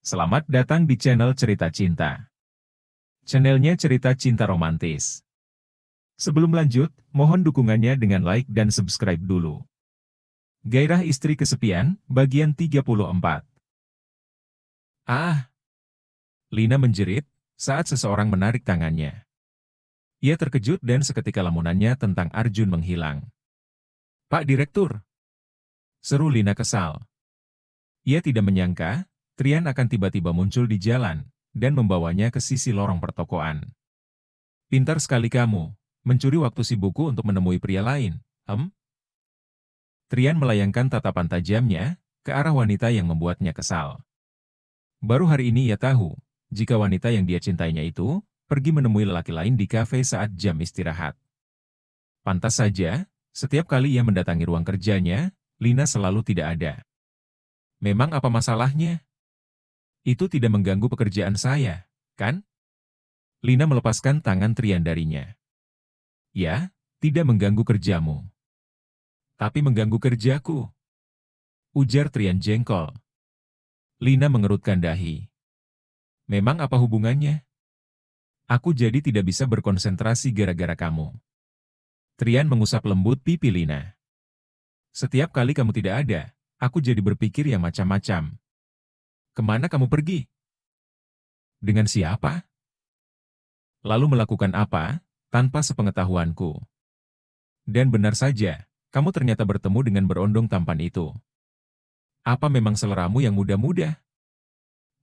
Selamat datang di channel Cerita Cinta. Channelnya cerita cinta romantis. Sebelum lanjut, mohon dukungannya dengan like dan subscribe dulu. Gairah istri kesepian, bagian 34. Ah! Lina menjerit, saat seseorang menarik tangannya. Ia terkejut dan seketika lamunannya tentang Arjun menghilang. Pak Direktur! Seru Lina kesal. Ia tidak menyangka, Trian akan tiba-tiba muncul di jalan, dan membawanya ke sisi lorong pertokoan. Pintar sekali kamu, mencuri waktu sibukku untuk menemui pria lain, Trian melayangkan tatapan tajamnya, ke arah wanita yang membuatnya kesal. Baru hari ini ia tahu, jika wanita yang dia cintainya itu, pergi menemui lelaki lain di kafe saat jam istirahat. Pantas saja, setiap kali ia mendatangi ruang kerjanya, Lina selalu tidak ada. Memang apa masalahnya? Itu tidak mengganggu pekerjaan saya, kan? Lina melepaskan tangan Trian darinya. Ya, tidak mengganggu kerjamu. Tapi mengganggu kerjaku. Ujar Trian jengkol. Lina mengerutkan dahi. Memang apa hubungannya? Aku jadi tidak bisa berkonsentrasi gara-gara kamu. Trian mengusap lembut pipi Lina. Setiap kali kamu tidak ada, aku jadi berpikir yang macam-macam. Kemana kamu pergi? Dengan siapa? Lalu melakukan apa, tanpa sepengetahuanku? Dan benar saja, kamu ternyata bertemu dengan berondong tampan itu. Apa memang seleramu yang muda-muda?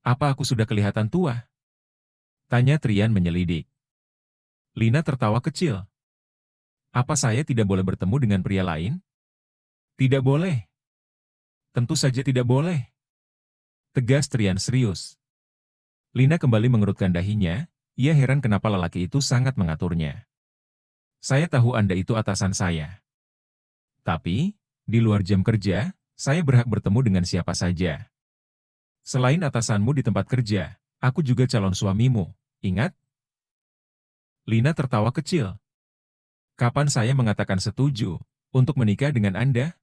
Apa aku sudah kelihatan tua? Tanya Trian menyelidik. Lina tertawa kecil. Apa saya tidak boleh bertemu dengan pria lain? Tidak boleh. Tentu saja tidak boleh. Tegas Trian serius. Lina kembali mengerutkan dahinya, ia heran kenapa lelaki itu sangat mengaturnya. Saya tahu Anda itu atasan saya. Tapi, di luar jam kerja, saya berhak bertemu dengan siapa saja. Selain atasanmu di tempat kerja, aku juga calon suamimu, ingat? Lina tertawa kecil. Kapan saya mengatakan setuju untuk menikah dengan Anda?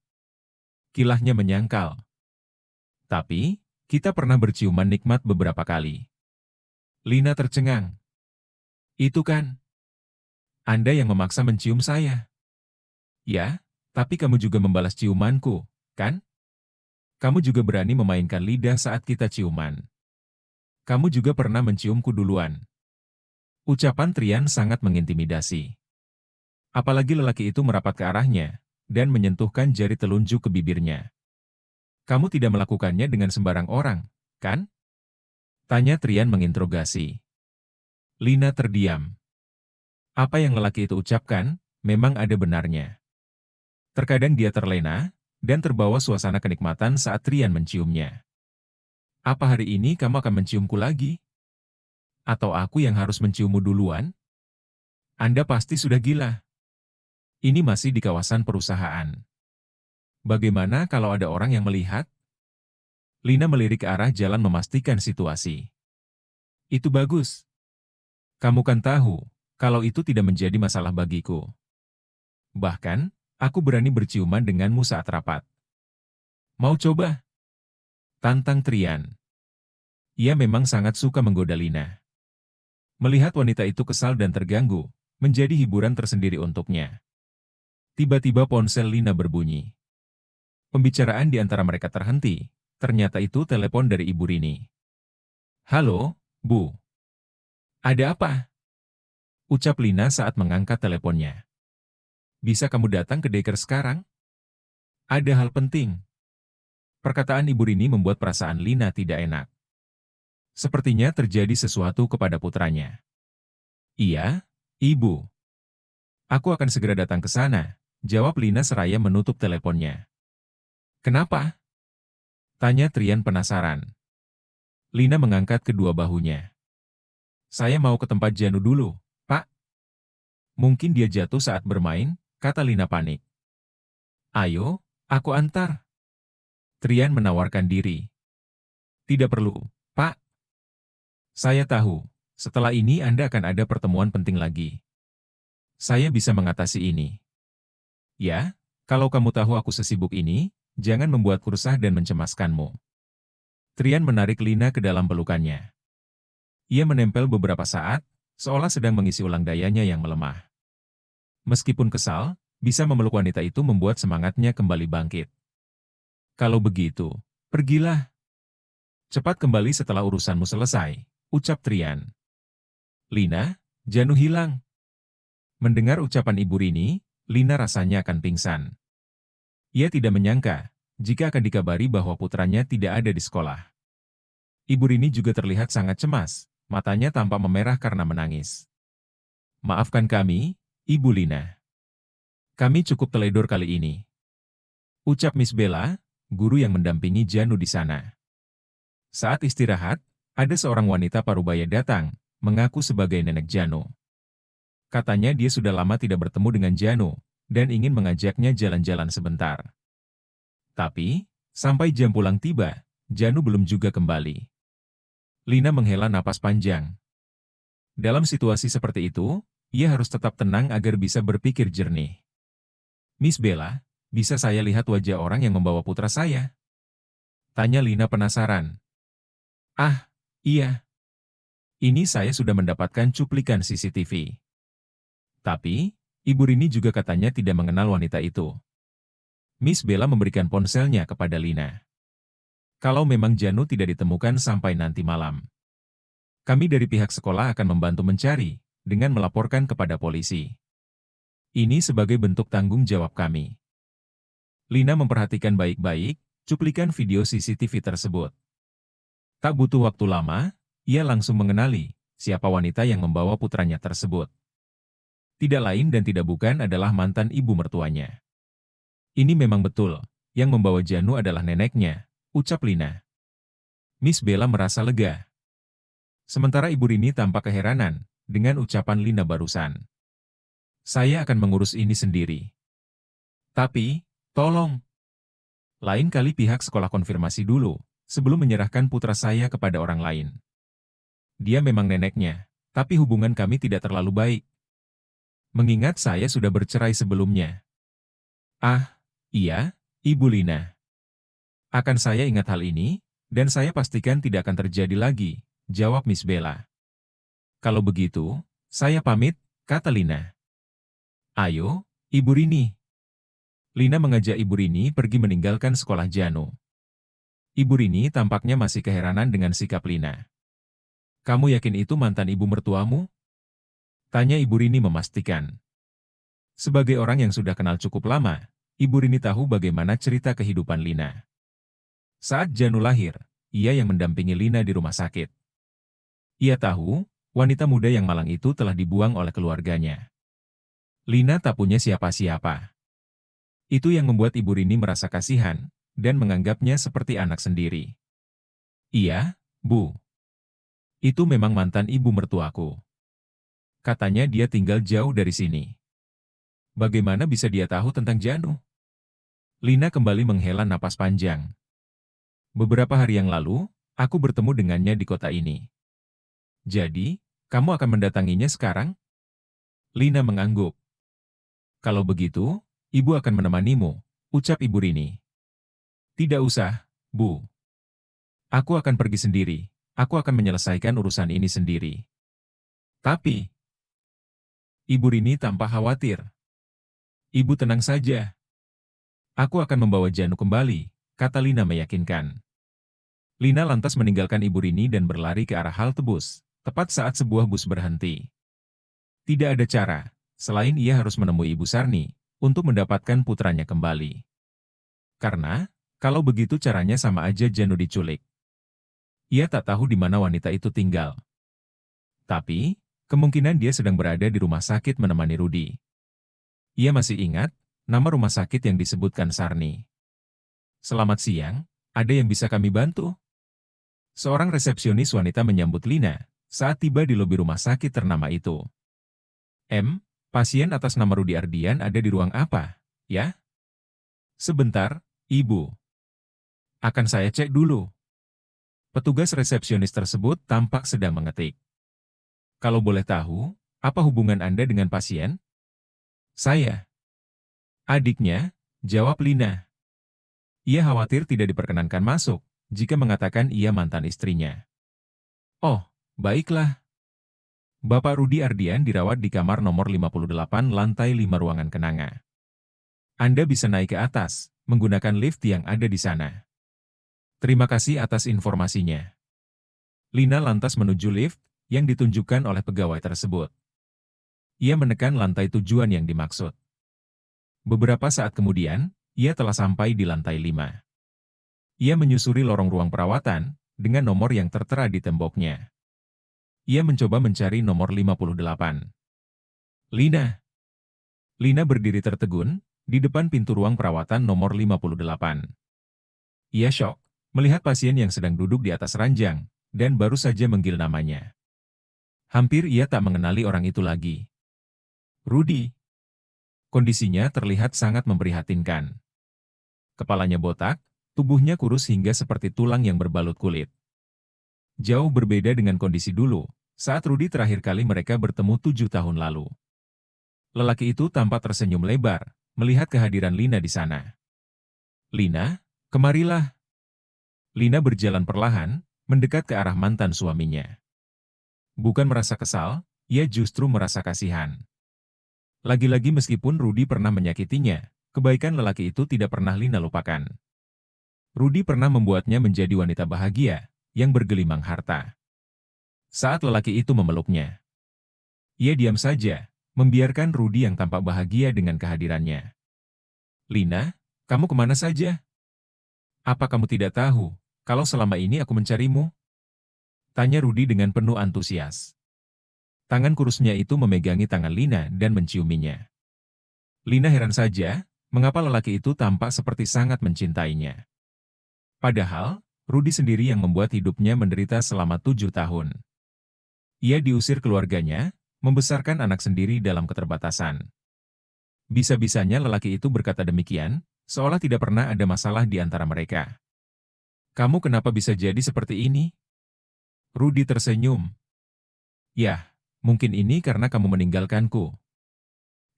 Kilahnya menyangkal. Tapi, kita pernah berciuman nikmat beberapa kali. Lina tercengang. Itu kan? Anda yang memaksa mencium saya. Ya, tapi kamu juga membalas ciumanku, kan? Kamu juga berani memainkan lidah saat kita ciuman. Kamu juga pernah menciumku duluan. Ucapan Trian sangat mengintimidasi. Apalagi lelaki itu merapat ke arahnya, dan menyentuhkan jari telunjuk ke bibirnya. Kamu tidak melakukannya dengan sembarang orang, kan? Tanya Trian menginterogasi. Lina terdiam. Apa yang lelaki itu ucapkan, memang ada benarnya. Terkadang dia terlena, dan terbawa suasana kenikmatan saat Trian menciumnya. Apa hari ini kamu akan menciumku lagi? Atau aku yang harus menciummu duluan? Anda pasti sudah gila. Ini masih di kawasan perusahaan. Bagaimana kalau ada orang yang melihat? Lina melirik ke arah jalan memastikan situasi. Itu bagus. Kamu kan tahu, kalau itu tidak menjadi masalah bagiku. Bahkan, aku berani berciuman denganmu saat rapat. Mau coba? Tantang Trian. Ia memang sangat suka menggoda Lina. Melihat wanita itu kesal dan terganggu, menjadi hiburan tersendiri untuknya. Tiba-tiba ponsel Lina berbunyi. Pembicaraan di antara mereka terhenti, ternyata itu telepon dari Ibu Rini. Halo, Bu. Ada apa? Ucap Lina saat mengangkat teleponnya. Bisa kamu datang ke daycare sekarang? Ada hal penting. Perkataan Ibu Rini membuat perasaan Lina tidak enak. Sepertinya terjadi sesuatu kepada putranya. Iya, Ibu. Aku akan segera datang ke sana, jawab Lina seraya menutup teleponnya. Kenapa? Tanya Trian penasaran. Lina mengangkat kedua bahunya. Saya mau ke tempat Janu dulu, Pak. Mungkin dia jatuh saat bermain, kata Lina panik. Ayo, aku antar. Trian menawarkan diri. Tidak perlu, Pak. Saya tahu, setelah ini Anda akan ada pertemuan penting lagi. Saya bisa mengatasi ini. Ya, kalau kamu tahu aku sesibuk ini, jangan membuatku resah dan mencemaskanmu. Trian menarik Lina ke dalam pelukannya. Ia menempel beberapa saat, seolah sedang mengisi ulang dayanya yang melemah. Meskipun kesal, bisa memeluk wanita itu membuat semangatnya kembali bangkit. Kalau begitu, pergilah. Cepat kembali setelah urusanmu selesai, ucap Trian. Lina, Janu hilang. Mendengar ucapan Ibu Rini, Lina rasanya akan pingsan. Ia tidak menyangka, jika akan dikabari bahwa putranya tidak ada di sekolah. Ibu Rini juga terlihat sangat cemas, matanya tampak memerah karena menangis. Maafkan kami, Ibu Lina. Kami cukup teledor kali ini. Ucap Miss Bella, guru yang mendampingi Janu di sana. Saat istirahat, ada seorang wanita parubaya datang, mengaku sebagai nenek Janu. Katanya dia sudah lama tidak bertemu dengan Janu, dan ingin mengajaknya jalan-jalan sebentar. Tapi, sampai jam pulang tiba, Janu belum juga kembali. Lina menghela napas panjang. Dalam situasi seperti itu, ia harus tetap tenang agar bisa berpikir jernih. Miss Bella, bisa saya lihat wajah orang yang membawa putra saya? Tanya Lina penasaran. Ah, iya. Ini saya sudah mendapatkan cuplikan CCTV. Tapi, Ibu Rini juga katanya tidak mengenal wanita itu. Miss Bella memberikan ponselnya kepada Lina. Kalau memang Janu tidak ditemukan sampai nanti malam, kami dari pihak sekolah akan membantu mencari, dengan melaporkan kepada polisi. Ini sebagai bentuk tanggung jawab kami. Lina memperhatikan baik-baik cuplikan video CCTV tersebut. Tak butuh waktu lama, ia langsung mengenali siapa wanita yang membawa putranya tersebut. Tidak lain dan tidak bukan adalah mantan ibu mertuanya. Ini memang betul, yang membawa Janu adalah neneknya, ucap Lina. Miss Bella merasa lega. Sementara Ibu Rini tampak keheranan dengan ucapan Lina barusan. Saya akan mengurus ini sendiri. Tapi, tolong. Lain kali pihak sekolah konfirmasi dulu, sebelum menyerahkan putra saya kepada orang lain. Dia memang neneknya, tapi hubungan kami tidak terlalu baik. Mengingat saya sudah bercerai sebelumnya. Ah, iya, Ibu Lina. Akan saya ingat hal ini, dan saya pastikan tidak akan terjadi lagi, jawab Miss Bella. Kalau begitu, saya pamit, kata Lina. Ayo, Ibu Rini. Lina mengajak Ibu Rini pergi meninggalkan sekolah Janu. Ibu Rini tampaknya masih keheranan dengan sikap Lina. Kamu yakin itu mantan ibu mertuamu? Tanya Ibu Rini memastikan. Sebagai orang yang sudah kenal cukup lama, Ibu Rini tahu bagaimana cerita kehidupan Lina. Saat Janu lahir, ia yang mendampingi Lina di rumah sakit. Ia tahu, wanita muda yang malang itu telah dibuang oleh keluarganya. Lina tak punya siapa-siapa. Itu yang membuat Ibu Rini merasa kasihan, dan menganggapnya seperti anak sendiri. Iya, Bu. Itu memang mantan ibu mertuaku. Katanya dia tinggal jauh dari sini. Bagaimana bisa dia tahu tentang Janu? Lina kembali menghela napas panjang. Beberapa hari yang lalu, aku bertemu dengannya di kota ini. Jadi, kamu akan mendatanginya sekarang? Lina mengangguk. Kalau begitu, ibu akan menemanimu, ucap Ibu Rini. Tidak usah, Bu. Aku akan pergi sendiri, aku akan menyelesaikan urusan ini sendiri. Tapi, Ibu Rini tampak khawatir. Ibu tenang saja. Aku akan membawa Janu kembali, kata Lina meyakinkan. Lina lantas meninggalkan Ibu Rini dan berlari ke arah halte bus, tepat saat sebuah bus berhenti. Tidak ada cara, selain ia harus menemui Ibu Sarni, untuk mendapatkan putranya kembali. Karena, kalau begitu caranya sama aja Janu diculik. Ia tak tahu di mana wanita itu tinggal. Tapi, kemungkinan dia sedang berada di rumah sakit menemani Rudi. Ia masih ingat nama rumah sakit yang disebutkan Sarni. Selamat siang, ada yang bisa kami bantu? Seorang resepsionis wanita menyambut Lina saat tiba di lobi rumah sakit ternama itu. Pasien atas nama Rudi Ardian ada di ruang apa, ya? Sebentar, Ibu. Akan saya cek dulu. Petugas resepsionis tersebut tampak sedang mengetik. Kalau boleh tahu, apa hubungan Anda dengan pasien? Saya. Adiknya, jawab Lina. Ia khawatir tidak diperkenankan masuk, jika mengatakan ia mantan istrinya. Oh, baiklah. Bapak Rudi Ardian dirawat di kamar nomor 58 lantai 5 ruangan kenanga. Anda bisa naik ke atas, menggunakan lift yang ada di sana. Terima kasih atas informasinya. Lina lantas menuju lift yang ditunjukkan oleh pegawai tersebut. Ia menekan lantai tujuan yang dimaksud. Beberapa saat kemudian, ia telah sampai di lantai 5. Ia menyusuri lorong ruang perawatan dengan nomor yang tertera di temboknya. Ia mencoba mencari nomor 58. Lina. Lina berdiri tertegun di depan pintu ruang perawatan nomor 58. Ia syok melihat pasien yang sedang duduk di atas ranjang dan baru saja manggil namanya. Hampir ia tak mengenali orang itu lagi. Rudi. Kondisinya terlihat sangat memprihatinkan. Kepalanya botak, tubuhnya kurus hingga seperti tulang yang berbalut kulit. Jauh berbeda dengan kondisi dulu, saat Rudi terakhir kali mereka bertemu 7 tahun lalu. Lelaki itu tampak tersenyum lebar, melihat kehadiran Lina di sana. Lina, kemarilah. Lina berjalan perlahan, mendekat ke arah mantan suaminya. Bukan merasa kesal, ia justru merasa kasihan. Lagi-lagi meskipun Rudi pernah menyakitinya, kebaikan lelaki itu tidak pernah Lina lupakan. Rudi pernah membuatnya menjadi wanita bahagia, yang bergelimang harta. Saat lelaki itu memeluknya, ia diam saja, membiarkan Rudi yang tampak bahagia dengan kehadirannya. Lina, kamu kemana saja? Apa kamu tidak tahu, kalau selama ini aku mencarimu? Tanya Rudi dengan penuh antusias. Tangan kurusnya itu memegangi tangan Lina dan menciuminya. Lina heran saja, mengapa lelaki itu tampak seperti sangat mencintainya. Padahal, Rudi sendiri yang membuat hidupnya menderita selama 7 tahun. Ia diusir keluarganya, membesarkan anak sendiri dalam keterbatasan. Bisa-bisanya lelaki itu berkata demikian, seolah tidak pernah ada masalah di antara mereka. Kamu kenapa bisa jadi seperti ini? Rudi tersenyum. Yah, mungkin ini karena kamu meninggalkanku.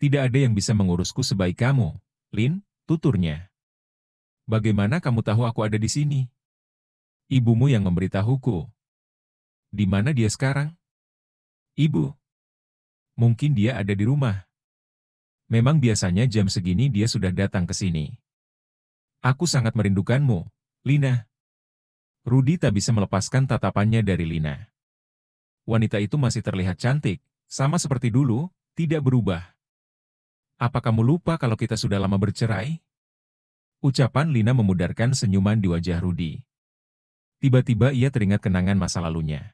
Tidak ada yang bisa mengurusku sebaik kamu, Lin, tuturnya. Bagaimana kamu tahu aku ada di sini? Ibumu yang memberitahuku. Di mana dia sekarang? Ibu. Mungkin dia ada di rumah. Memang biasanya jam segini dia sudah datang ke sini. Aku sangat merindukanmu, Lina. Rudi tak bisa melepaskan tatapannya dari Lina. Wanita itu masih terlihat cantik, sama seperti dulu, tidak berubah. Apa kamu lupa kalau kita sudah lama bercerai? Ucapan Lina memudarkan senyuman di wajah Rudi. Tiba-tiba ia teringat kenangan masa lalunya.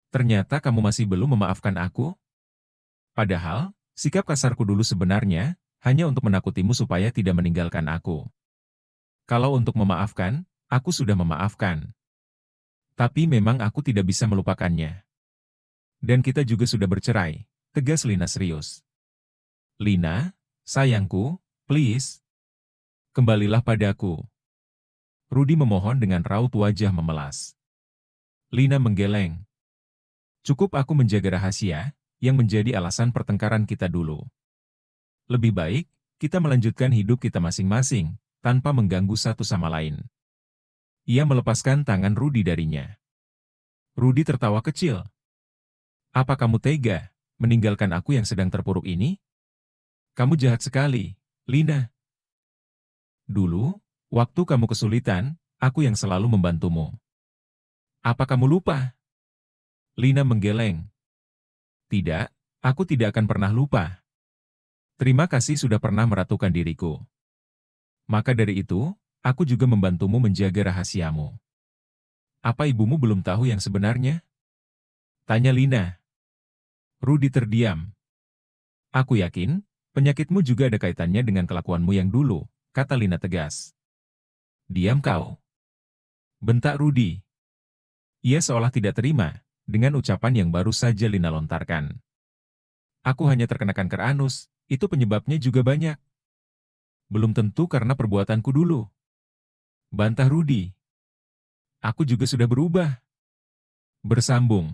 Ternyata kamu masih belum memaafkan aku? Padahal, sikap kasarku dulu sebenarnya hanya untuk menakutimu supaya tidak meninggalkan aku. Kalau untuk memaafkan, aku sudah memaafkan. Tapi memang aku tidak bisa melupakannya. Dan kita juga sudah bercerai, tegas Lina serius. Lina, sayangku, please. Kembalilah padaku. Rudi memohon dengan raut wajah memelas. Lina menggeleng. Cukup aku menjaga rahasia, yang menjadi alasan pertengkaran kita dulu. Lebih baik, kita melanjutkan hidup kita masing-masing, tanpa mengganggu satu sama lain. Ia melepaskan tangan Rudi darinya. Rudi tertawa kecil. Apa kamu tega, meninggalkan aku yang sedang terpuruk ini? Kamu jahat sekali, Lina. Dulu, waktu kamu kesulitan, aku yang selalu membantumu. Apa kamu lupa? Lina menggeleng. Tidak, aku tidak akan pernah lupa. Terima kasih sudah pernah meratukan diriku. Maka dari itu, aku juga membantumu menjaga rahasiamu. Apa ibumu belum tahu yang sebenarnya? Tanya Lina. Rudi terdiam. Aku yakin, penyakitmu juga ada kaitannya dengan kelakuanmu yang dulu, kata Lina tegas. Diam kau. Bentak Rudi. Ia seolah tidak terima, dengan ucapan yang baru saja Lina lontarkan. Aku hanya terkena kanker anus, itu penyebabnya juga banyak. Belum tentu karena perbuatanku dulu. Bantah Rudi. Aku juga sudah berubah. Bersambung.